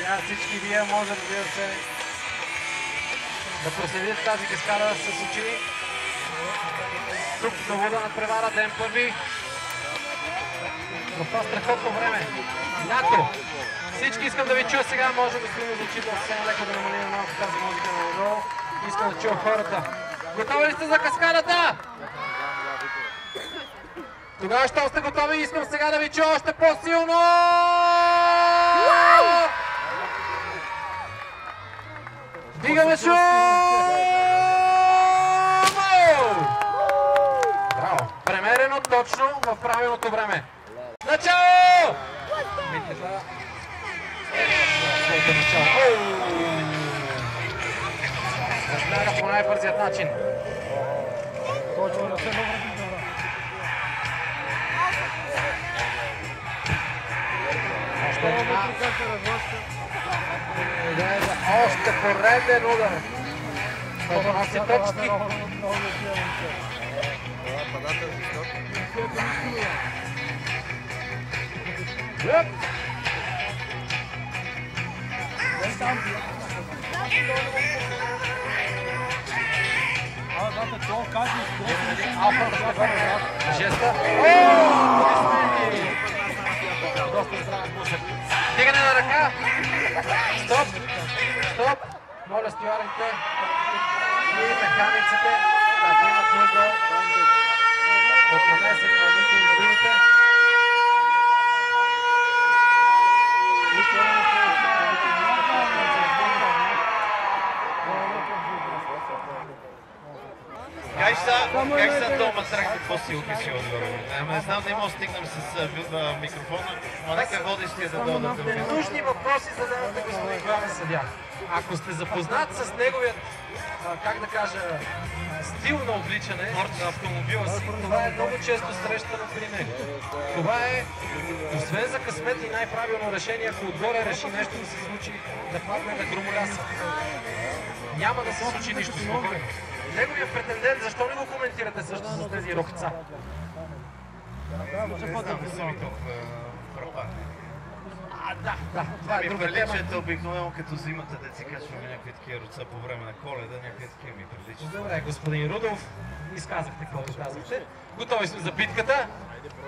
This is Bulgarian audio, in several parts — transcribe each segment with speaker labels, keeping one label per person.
Speaker 1: Сега всички вие може, разбира се, да проследите тази каскада с очи. Тук Давуда надпревара, ден първи. В това страхотно време. Лято! Всички искам да ви чуя сега, може да сме звучи съвсем леко да намалим малко тази музика на долу. Искам да чуя хората. Готови ли сте за каскадата? Тогава, щом сте готови, искам сега да ви чуя още по-силно! Дигаме шум! Браво! Премерено точно в правилното време. Начало! Веднага по най-бързият начин. Още пореден удар. Който носи точки. Жеста. Доста здравен пусък. Дигане на ръка. Стоп. Стоп. Моля стюарите и механиците, ако имат нужда да понесем на едните и на другите.
Speaker 2: Как са Тома тръгне по-силки си отгоре? Не знам да има да стигнем с микрофона, но нека водещия да дойдат.
Speaker 1: Ненужни въпроси задавате, господин главен съдия. Ако сте запознат с неговият, как да кажа, стил на обличане на автомобила си, това е много често срещано при него. Това е, освен за късмет и най-правилно решение, ако отгоре реши нещо да се случи, да падне на громоляса. Няма да се случи нищо спокойно. Неговият претендент, защо не го коментирате също с тези рокца? Да, това е друга тема.
Speaker 2: Приличате обикновено, като взимате деца, качваме някакви такива роца по време на Коледа, някакви такива ми приличат.
Speaker 1: Добре, господин Рудов, изказахте каквото казахте. Готови сме за битката.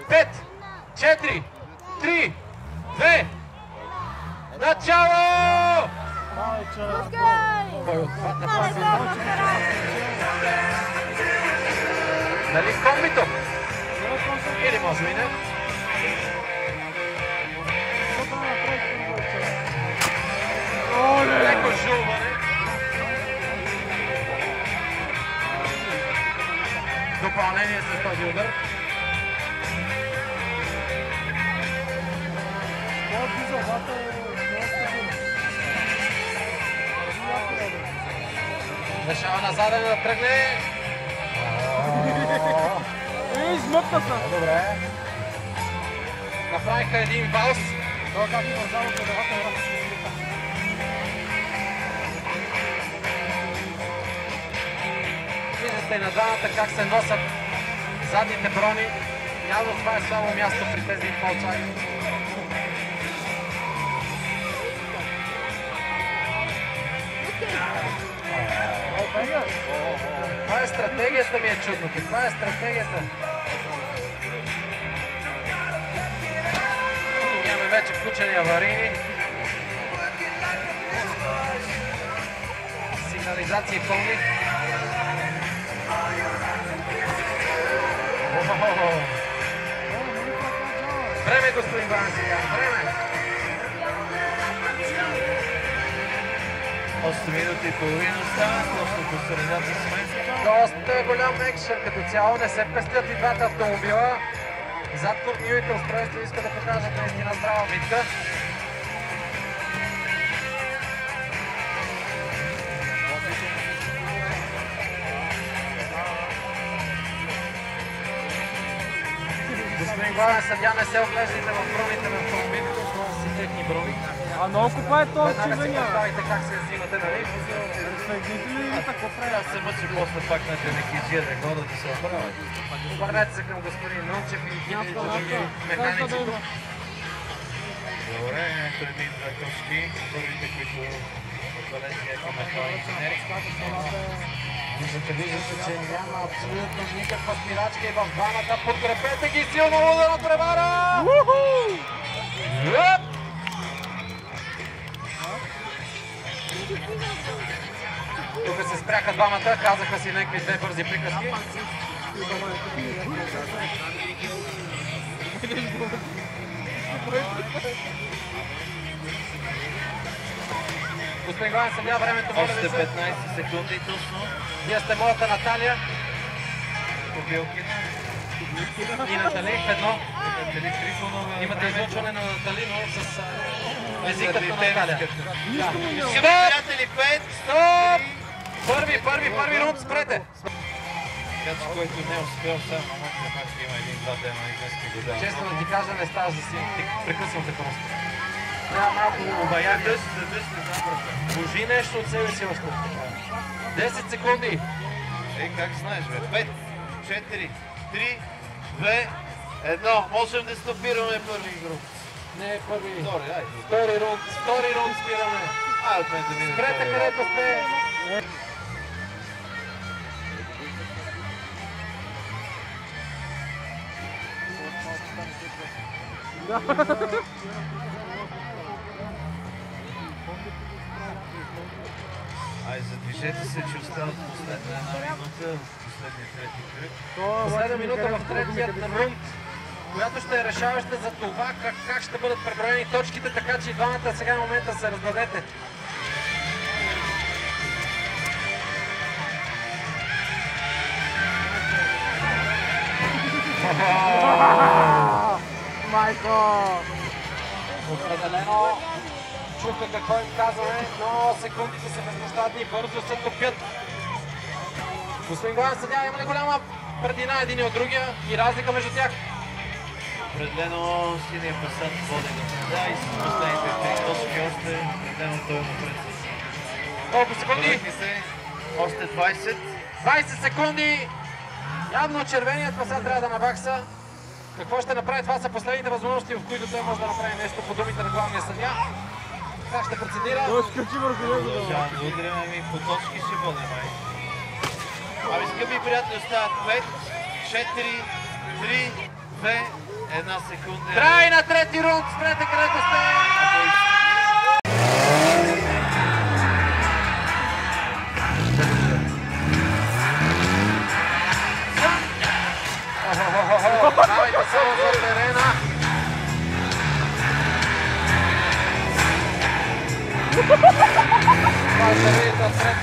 Speaker 1: 5, 4, 3, 2, начало! Кой отпадна пасата? Дали комбито? Или може би не? Леко жулване. Допълнение с този удар. Решава назаден да тръгне.
Speaker 3: Измъкна се.
Speaker 1: Добре. Направиха един валс.
Speaker 3: Това как има само предавател ръка.
Speaker 1: Виждате на двамата как се носят задните брони. Явно това е само място при тези полцаи. Това е стратегията, ми е чудно. Каква е стратегията? Имаме вече включени аварийни. Сигнализации пълни. Време, господин Бансия, време!
Speaker 2: 8 минути и половина става, точно по средата сме.
Speaker 1: Доста голям екшън като цяло, не се пестят и двата автомобила. Зад кормивите устройства искат да покажат наистина здрава битка. Господин главен съдия, не се оглеждайте в броните на автомобилите, отново си техни брони.
Speaker 3: А много купа е този
Speaker 1: Веднага си
Speaker 3: чивеня.
Speaker 1: представите как се взимате, нали?
Speaker 3: Разпегните ли или така прави?
Speaker 2: Трябва да се мъчи после пак на денекизиране, года да се оправят.
Speaker 1: Обърнете се към господин Нончев и други механици.
Speaker 2: Добре. едни две точки, първите, които Валенсия към инженери.
Speaker 1: Виждате, че няма абсолютно никаква спирачка и в двамата. Подкрепете ги силно, ударна превара! Тук се спряха двамата, казаха си някакви две бързи приказки. Господин главен съдия, времето моля ви се.
Speaker 2: Още 15 секунди точно.
Speaker 1: Вие сте моята Наталия
Speaker 2: Побилки.
Speaker 1: и Натали в едно.
Speaker 2: Натали Трифонова.
Speaker 1: Имате излъчване на Натали, но с езикът на Наталия.
Speaker 2: Скъпи приятели, 5.
Speaker 1: Стоп! Първи рунд, спрете!
Speaker 2: Така че който не успел, само може пак има един-два дена и днеска го дава.
Speaker 1: Честно да ти кажа, не ставаш да си прекъсвам те просто. Трябва малко обаяние. Божи нещо от себе си още. 10 секунди.
Speaker 2: Ей, как знаеш, бе? 5, 4, 3, 2, 1. Можем да стопираме първи груп.
Speaker 1: Не, първи.
Speaker 2: Втори, айде.
Speaker 1: Втори рунд спираме.
Speaker 2: От мен да мине.
Speaker 1: Спрете където сте.
Speaker 2: Ай, задвижете се, че остават последна една минута, последния трети кръг.
Speaker 1: Последна минута в третият рунд, която ще е решаваща за това как ще бъдат преброени точките, така че и двамата сега в момента се раздадете.
Speaker 3: Майко!
Speaker 1: Определено чуха какво им казваме, но секундите са безпощадни и бързо се топят. Господин главен съдия, има ли голяма предина един от другия и разлика между тях?
Speaker 2: Определено синия пасат води до преда и с последните 3 точки още определено той напред.
Speaker 1: Колко секунди?
Speaker 2: Върнахте се, още 20.
Speaker 1: 20 секунди! Явно червеният пасат трябва да набакса. Какво ще направи? Това са последните възможности, в които той може да направи нещо по думите на главния съдия. Как ще процедира?
Speaker 3: Той скачи върху него.
Speaker 2: Продължавам да удряме, ами по точки ще бъде, май. Ами, скъпи приятели, остават 5, 4, 3, 2, 1 секунда.
Speaker 1: Край на трети рунд! Спрете където сте! Давайте само за терена! Това ще видите отпред.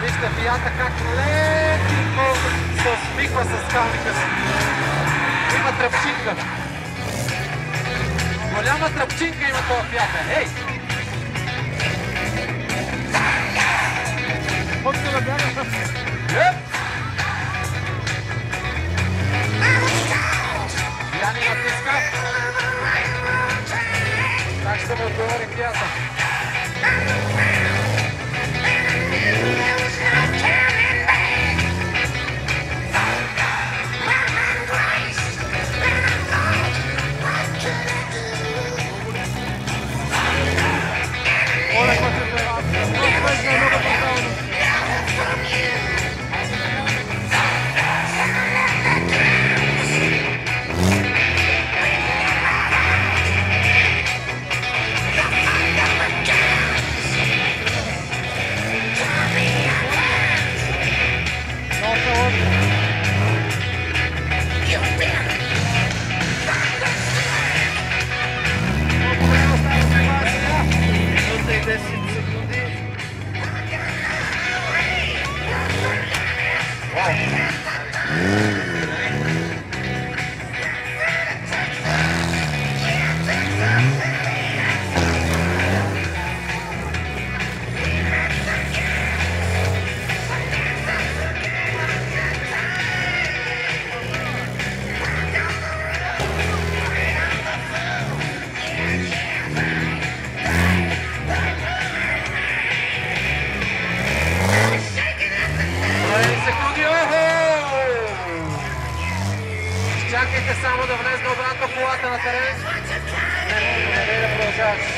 Speaker 1: Вижте фията как леко се усмихва с скалника си. Има тръпчинка. Голяма тръпчинка има това фията. Ей!
Speaker 3: Почва да бяга.
Speaker 1: Яни натиска. Как ще му отговори фията?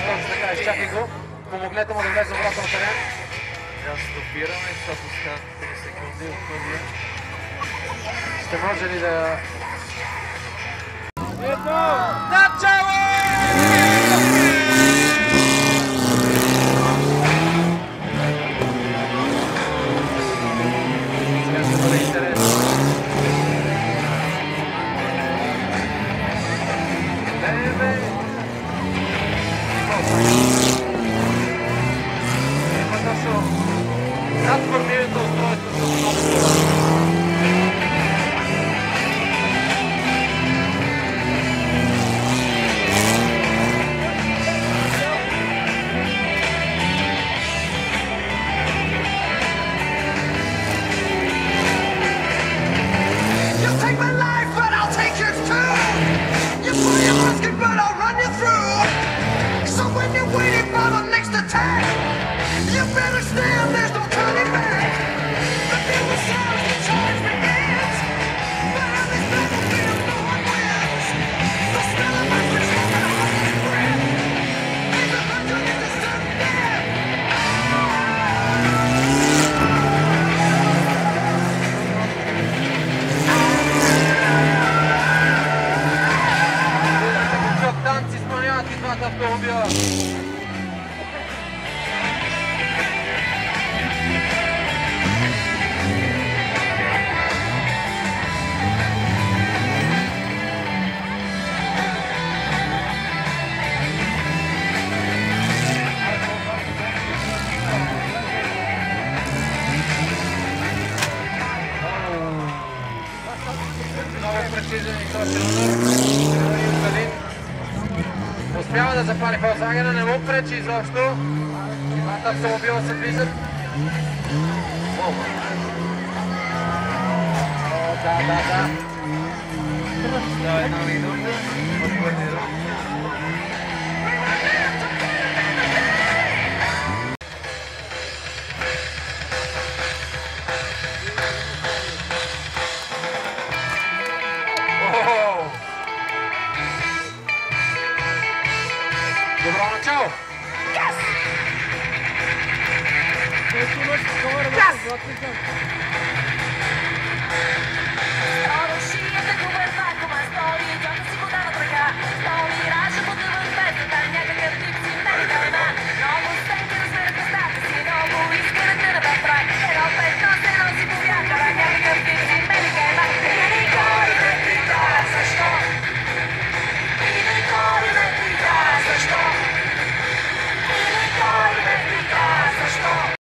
Speaker 1: точно така, изчакай го. Помогнете му да влезе обратно на терен.
Speaker 2: Трябва да стопираме, защото останат 3 секунди от първия.
Speaker 1: Ще може ли да...
Speaker 3: Начало!
Speaker 1: Сега ще бъде интересно. Има точно над формирането устройство са много това. Автомобила. Много прецизен и точен удар. Успява да запали Фолксвагена, не му пречи изобщо. Двата автомобила се движат. О, да. Става една минута. Добро начало!
Speaker 3: Yes!